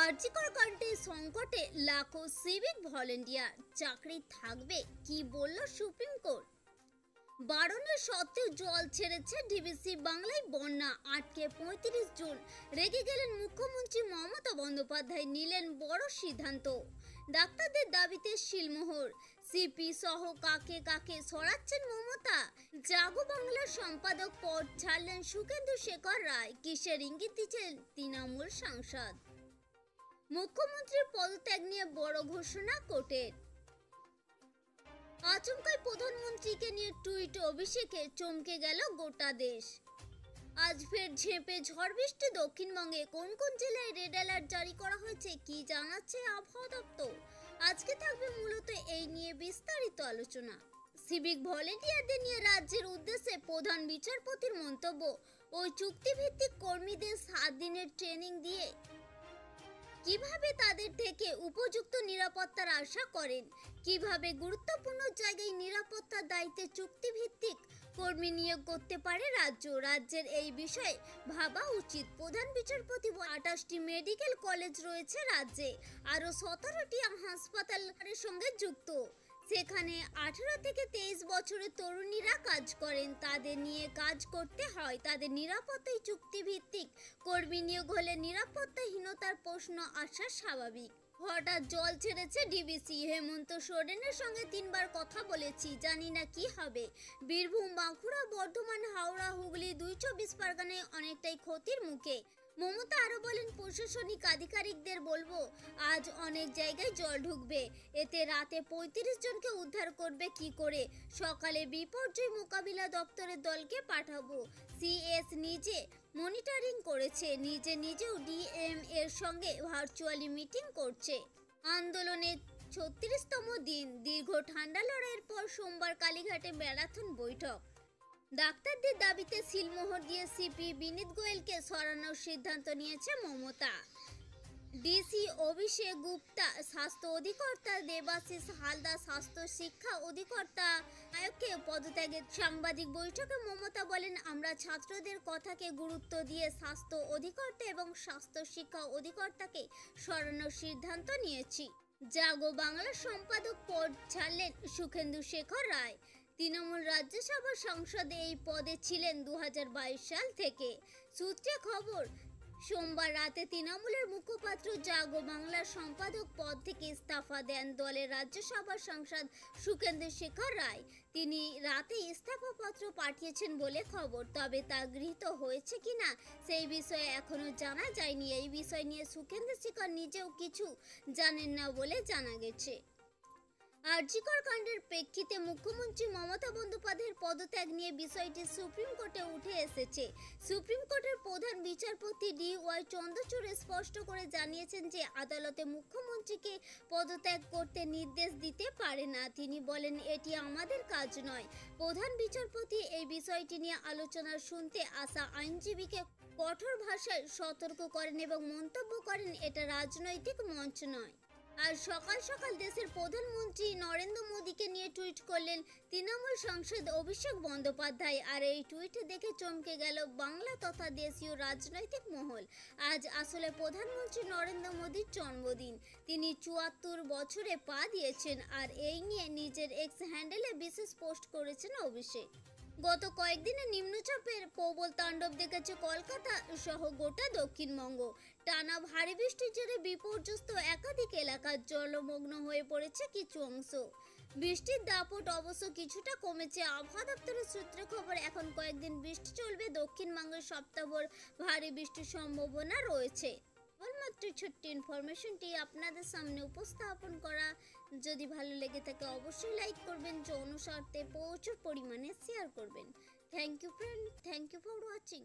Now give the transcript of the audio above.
আরজিকর কাণ্ডে সংকটে লাখো সিভিক ভলেন্টিয়ার, চাকরি থাকবে কি বলল সুপ্রিম কোর্ট। বারণের সত্ত্বেও জল ছেড়েছে ডিবিসি, বাংলায় বন্যা আটকে ৩৫ জন। রেগে গেলেন মুখ্যমন্ত্রী মমতা বন্দ্যোপাধ্যায়, নিলেন বড় সিদ্ধান্ত। ডাক্তারদের দাবিতে শিলমোহর, সিপি সহ কাকে কাকে সরাচ্ছেন মমতা। জাগো বাংলার সম্পাদক পদ ছাড়লেন সুখেন্দু শেখর রায়, কিসের ইঙ্গিত দিচ্ছেন তৃণমূল সাংসদ। মুখ্যমন্ত্রীর পদত্যাগ নিয়ে বড় ঘোষণা কোর্টের। আচমকাই প্রধানমন্ত্রীকে নিয়ে টুইট অভিষেকে চমকে গেল গোটা দেশ। আজ ফের ঝেঁপে ঝড় বৃষ্টি দক্ষিণবঙ্গে। কোন কোন জেলায় রেড অ্যালার্ট জারি করা হয়েছে, কি জানাচ্ছে আবহাওয়া দপ্তর। আজকে থাকবে মূলত এই নিয়ে বিস্তারিত আলোচনা। সিভিক ভলেন্টিয়ারদের নিয়ে রাজ্যের উদ্দেশ্যে প্রধান বিচারপতির মন্তব্য। ওই চুক্তিভিত্তিক কর্মীদের 7 দিনের ট্রেনিং দিয়ে কিভাবে তাদের থেকে উপযুক্ত নিরাপত্তার আশা করেন, কিভাবে গুরুত্বপূর্ণ জায়গায় নিরাপত্তার দায়িত্বে চুক্তিভিত্তিক কর্মী নিয়োগ করতে পারে রাজ্যের এই বিষয়ে ভাবা উচিত। প্রধান বিচারপতি 28টি মেডিকেল কলেজ রয়েছে রাজ্যে, আরও 17টি হাসপাতালের সঙ্গে যুক্ত। সেখানে 18 থেকে 23 বছরের তরুণীরা কাজ করেন। তাদের নিয়ে কাজ করতে হয়। তাদের নিরাপত্তায় চুক্তিভিত্তিক কর্মী নিয়োগ হলে নিরাপত্তাহীনতার প্রশ্ন আসা স্বাভাবিক। হঠাৎ জল ছেড়েছে ডিবিসি। হেমন্ত সোরেনের সঙ্গে 3 বার কথা বলেছি, জানি না কি হবে। বীরভূম, বাঁকুড়া, বর্ধমান, হাওড়া, হুগলি, 224 পরগনায় অনেকটাই ক্ষতির মুখে। মমতা আরো বলেন, প্রশাসনিক আধিকারিকদের বলবো, আজ অনেক জায়গায় জল ঢুকবে, এতে রাতে 35 জনকে উদ্ধার করবে কি করে। সকালে বিপর্যয় মোকাবিলা দপ্তরের দলকে পাঠাবো। সিএস নিজে মনিটরিং করেছে, নিজেও ডিএম এর সঙ্গে ভার্চুয়ালি মিটিং করছে। আন্দোলনের 36তম দিন, দীর্ঘ ঠান্ডা লড়াইয়ের পর সোমবার কালীঘাটে ম্যারাথন বৈঠক। ডাক্তারদের দাবিতে সিলমোহর দিয়ে সিপি বিনীত গোয়েলকে সরানোর সিদ্ধান্ত নিয়েছে মমতা। ডিসি অভিষেক গুপ্তা, স্বাস্থ্য অধিকর্তা দেবাশিস হালদার, স্বাস্থ্য শিক্ষা অধিকর্তা নায়ককে পদত্যাগের সাংবাদিক বৈঠকে মমতা বলেন, আমরা ছাত্রদের কথাকে গুরুত্ব দিয়ে স্বাস্থ্য অধিকর্তা এবং স্বাস্থ্য শিক্ষা অধিকর্তাকে সরানোর সিদ্ধান্ত নিয়েছি। জাগো বাংলার সম্পাদক পদ ছাড়লেন সুখেন্দু শেখর রায়। তৃণমূল রাজ্যসভার সাংসদ এই পদে ছিলেন 2022 সাল থেকে। সূত্রে খবর, সোমবার রাতে তৃণমূলের মুখপাত্র জাগো বাংলার সম্পাদক পদ থেকে ইস্তফা দেন দলের রাজ্যসভার সাংসদ সুখেন্দু শেখর রায়। তিনি রাতে ইস্তফাপত্র পাঠিয়েছেন বলে খবর, তবে তা গৃহীত হয়েছে কিনা সেই বিষয়ে এখনো জানা যায়নি। এই বিষয় নিয়ে সুখেন্দু শেখর নিজেও কিছু জানেন না বলে জানা গেছে। আরজিকর কাণ্ডের প্রেক্ষিতে মুখ্যমন্ত্রী মমতা বন্দ্যোপাধ্যায়ের পদত্যাগ নিয়ে বিষয়টি সুপ্রিম কোর্টে উঠে এসেছে। সুপ্রিম কোর্টের প্রধান বিচারপতি DY চন্দ্রচূড় স্পষ্ট করে জানিয়েছেন যে আদালতে মুখ্যমন্ত্রীকে পদত্যাগ করতে নির্দেশ দিতে পারে না। তিনি বলেন, এটি আমাদের কাজ নয়। প্রধান বিচারপতি এই বিষয়টি নিয়ে আলোচনা শুনতে আসা আইনজীবীকে কঠোর ভাষায় সতর্ক করেন এবং মন্তব্য করেন, এটা রাজনৈতিক মঞ্চ নয়। আর সকাল সকাল দেশের প্রধানমন্ত্রী নরেন্দ্র মোদীকে নিয়ে টুইট করলেন তৃণমূল সাংসদ অভিষেক বন্দ্যোপাধ্যায়। আর এই টুইট দেখে চমকে গেল বাংলা তথা দেশীয় রাজনৈতিক মহল। আজ আসলে প্রধানমন্ত্রী নরেন্দ্র মোদীর জন্মদিন। তিনি 74 বছরে পা দিয়েছেন। আর এই নিয়ে নিজের এক্স হ্যান্ডেলে বিশেষ পোস্ট করেছেন অভিষেক। গত কয়েকদিনে নিম্নচাপের প্রবল তাণ্ডব দেখেছে কলকাতা সহ গোটা দক্ষিণবঙ্গ। টানা ভারী বৃষ্টির জেরে বিপর্যস্ত একাধিক এলাকা, জলমগ্ন হয়ে পড়েছে কিছু অংশ। বৃষ্টির দাপট অবশ্য কিছুটা কমেছে। আবহাওয়া দপ্তরের সূত্রে খবর, এখন কয়েকদিন বৃষ্টি চলবে। দক্ষিণবঙ্গের সপ্তাহভর ভারী বৃষ্টির সম্ভাবনা রয়েছে। কেবলমাত্র ছোট্ট ইনফরমেশনটি আপনাদের সামনে উপস্থাপন করা। যদি ভালো লেগে থাকে অবশ্যই লাইক করবেন, জনস্বার্থে প্রচুর পরিমাণে শেয়ার করবেন। Thank you friend, thank you for watching.